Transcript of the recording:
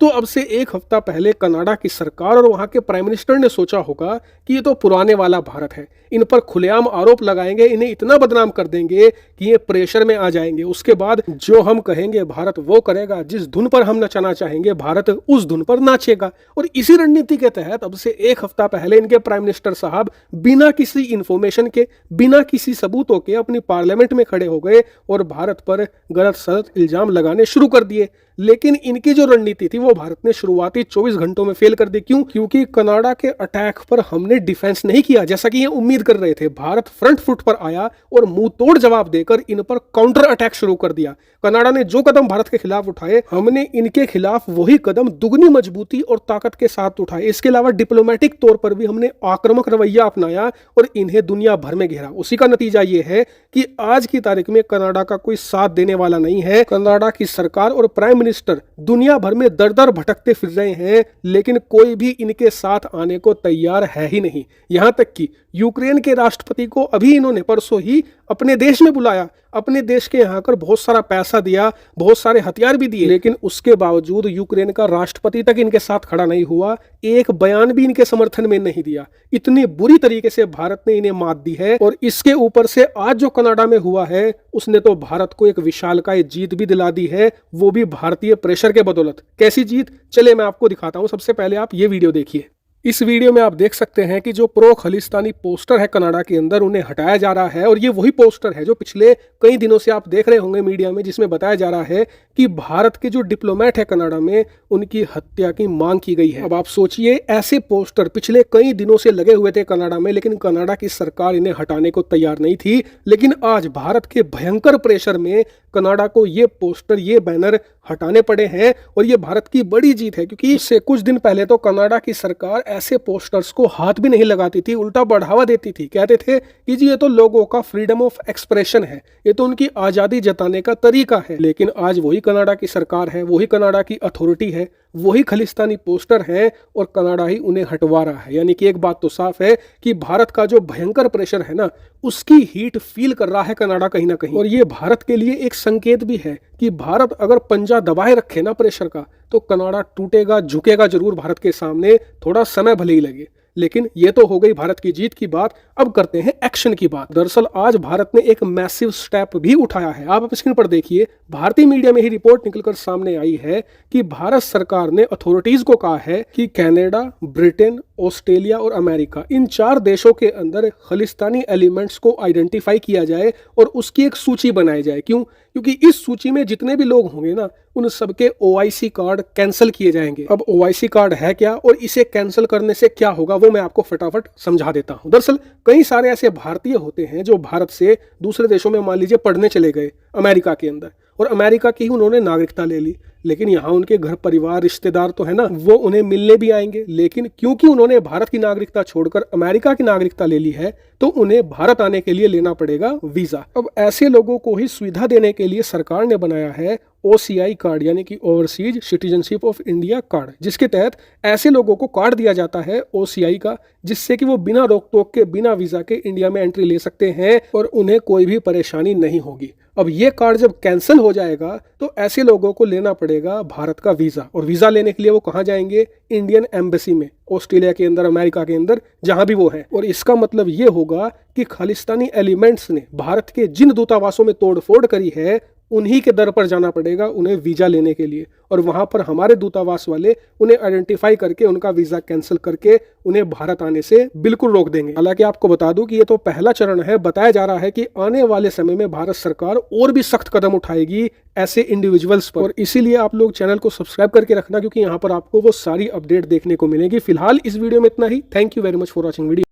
दोस्तों अब से एक हफ्ता पहले कनाडा की सरकार और वहां के प्राइम मिनिस्टर ने सोचा होगा कि ये तो पुराने वाला भारत है, इन पर खुलेआम आरोप लगाएंगे, इन्हें इतना बदनाम कर देंगे कि ये प्रेशर में आ जाएंगे। उसके बाद जो हम कहेंगे भारत वो करेगा, जिस धुन पर हम नचाना चाहेंगे भारत उस धुन पर नाचेगा। और इसी रणनीति के तहत अब से एक हफ्ता पहले इनके प्राइम मिनिस्टर साहब बिना किसी इंफॉर्मेशन के, बिना किसी सबूतों के अपनी पार्लियामेंट में खड़े हो गए और भारत पर गलत सलत इल्जाम लगाने शुरू कर दिए। लेकिन इनकी जो रणनीति थी वो भारत ने शुरुआती 24 घंटों में फेल कर दी। क्यों? क्योंकि कनाडा के अटैक पर हमने डिफेंस नहीं किया जैसा कि ये उम्मीद कर रहे थे। भारत फ्रंट फुट पर आया और मुंह तोड़ जवाब देकर इन पर काउंटर अटैक शुरू कर दिया। कनाडा ने जो कदम भारत के खिलाफ उठाए, हमने इनके खिलाफ वही कदम दुगनी मजबूती और ताकत के साथ उठाए। इसके अलावा डिप्लोमेटिक तौर पर भी हमने आक्रामक रवैया अपनाया और इन्हें दुनिया भर में घेरा। उसी का नतीजा ये है कि आज की तारीख में कनाडा का कोई साथ देने वाला नहीं है। कनाडा की सरकार और प्राइम मिनिस्टर दुनिया भर में दर दर भटकते फिर रहे हैं, लेकिन कोई भी इनके साथ आने को तैयार है ही नहीं। यहां तक कि यूक्रेन के राष्ट्रपति को अभी इन्होंने परसों ही अपने देश में बुलाया, अपने देश के यहाँ कर बहुत सारा पैसा दिया, बहुत सारे हथियार भी दिए, लेकिन उसके बावजूद यूक्रेन का राष्ट्रपति तक इनके साथ खड़ा नहीं हुआ, एक बयान भी इनके समर्थन में नहीं दिया। इतनी बुरी तरीके से भारत ने इन्हें मात दी है। और इसके ऊपर से आज जो कनाडा में हुआ है उसने तो भारत को एक विशालकाय जीत भी दिला दी है, वो भी भारतीय प्रेशर के बदौलत। कैसी जीत? चले मैं आपको दिखाता हूं। सबसे पहले आप ये वीडियो देखिए। इस वीडियो में आप देख सकते हैं कि जो प्रो खालिस्तानी पोस्टर है कनाडा के अंदर, उन्हें हटाया जा रहा है। और ये वही पोस्टर है जो पिछले कई दिनों से आप देख रहे होंगे मीडिया में, जिसमें बताया जा रहा है कि भारत के जो डिप्लोमेट है कनाडा में, उनकी हत्या की मांग की गई है। अब आप सोचिए, ऐसे पोस्टर पिछले कई दिनों से लगे हुए थे कनाडा में, लेकिन कनाडा की सरकार इन्हें हटाने को तैयार नहीं थी। लेकिन आज भारत के भयंकर प्रेशर में कनाडा को ये पोस्टर, ये बैनर हटाने पड़े हैं। और ये भारत की बड़ी जीत है, क्योंकि इससे कुछ दिन पहले तो कनाडा की सरकार ऐसे पोस्टर्स को हाथ भी नहीं लगाती थी, उल्टा बढ़ावा देती थी। कहते थे कि जी ये तो लोगों का फ्रीडम ऑफ एक्सप्रेशन है, ये तो उनकी आजादी जताने का तरीका है। लेकिन आज वही कनाडा की सरकार है, वही कनाडा की अथॉरिटी है, वही खालिस्तानी पोस्टर है और कनाडा ही उन्हें हटवा रहा है। यानी कि एक बात तो साफ है कि भारत का जो भयंकर प्रेशर है ना, उसकी हीट फील कर रहा है कनाडा कहीं ना कहीं। और ये भारत के लिए एक संकेत भी है कि भारत अगर पंजा दबाए रखे ना प्रेशर का, तो कनाडा टूटेगा, झुकेगा जरूर भारत के सामने, थोड़ा समय भले ही लगे। लेकिन ये तो हो गई भारत की जीत की बात। अब करते हैं एक्शन की बात। दरअसल आज भारत ने एक मैसिव स्टेप भी उठाया है। आप स्क्रीन पर देखिए, भारतीय मीडिया में ही रिपोर्ट निकलकर सामने आई है कि भारत सरकार ने अथॉरिटीज को कहा है कि कनाडा, ब्रिटेन, ऑस्ट्रेलिया और अमेरिका, इन 4 देशों के अंदर खालिस्तानी एलिमेंट्स को आइडेंटिफाई किया जाए और उसकी एक सूची बनाई जाए। क्यों? क्योंकि इस सूची में जितने भी लोग होंगे ना, उन सबके OIC कार्ड कैंसिल किए जाएंगे। अब OIC कार्ड है क्या और इसे कैंसिल करने से क्या होगा, वो मैं आपको फटाफट समझा देता हूं। दरअसल कई सारे ऐसे भारतीय होते हैं जो भारत से दूसरे देशों में मान लीजिए पढ़ने चले गए अमेरिका के अंदर, और अमेरिका की ही उन्होंने नागरिकता ले ली। लेकिन यहाँ उनके घर परिवार, रिश्तेदार तो है ना, वो उन्हें मिलने भी आएंगे। लेकिन क्योंकि उन्होंने भारत की नागरिकता छोड़कर अमेरिका की नागरिकता ले ली है, तो उन्हें भारत आने के लिए लेना पड़ेगा वीजा। अब ऐसे लोगों को ही सुविधा देने के लिए सरकार ने बनाया है OCI कार्ड, यानी कि overseas citizenship of India card, जिसके तहत ऐसे लोगों को कार्ड दिया जाता है OCI का, जिससे कि वो बिना रोक टोक के, बिना वीजा के इंडिया में एंट्री ले सकते हैं और उन्हें कोई भी परेशानी नहीं होगी। अब ये कार्ड जब कैंसिल हो जाएगा तो ऐसे लोगों को लेना पड़ेगा भारत का वीजा। और वीजा लेने के लिए वो कहाँ जाएंगे? इंडियन एम्बेसी में, ऑस्ट्रेलिया के अंदर, अमेरिका के अंदर, जहां भी वो है। और इसका मतलब ये होगा कि खालिस्तानी एलिमेंट्स ने भारत के जिन दूतावासों में तोड़फोड़ करी है, उन्हीं के दर पर जाना पड़ेगा उन्हें वीजा लेने के लिए। और वहां पर हमारे दूतावास वाले उन्हें आइडेंटिफाई करके उनका वीजा कैंसिल करके उन्हें भारत आने से बिल्कुल रोक देंगे। हालांकि आपको बता दूं कि ये तो पहला चरण है। बताया जा रहा है कि आने वाले समय में भारत सरकार और भी सख्त कदम उठाएगी ऐसे इंडिविजुअल्स पर। और इसीलिए आप लोग चैनल को सब्सक्राइब करके रखना, क्योंकि यहाँ पर आपको वो सारी अपडेट देखने को मिलेगी। फिलहाल इस वीडियो में इतना ही। Thank you very much for watching video.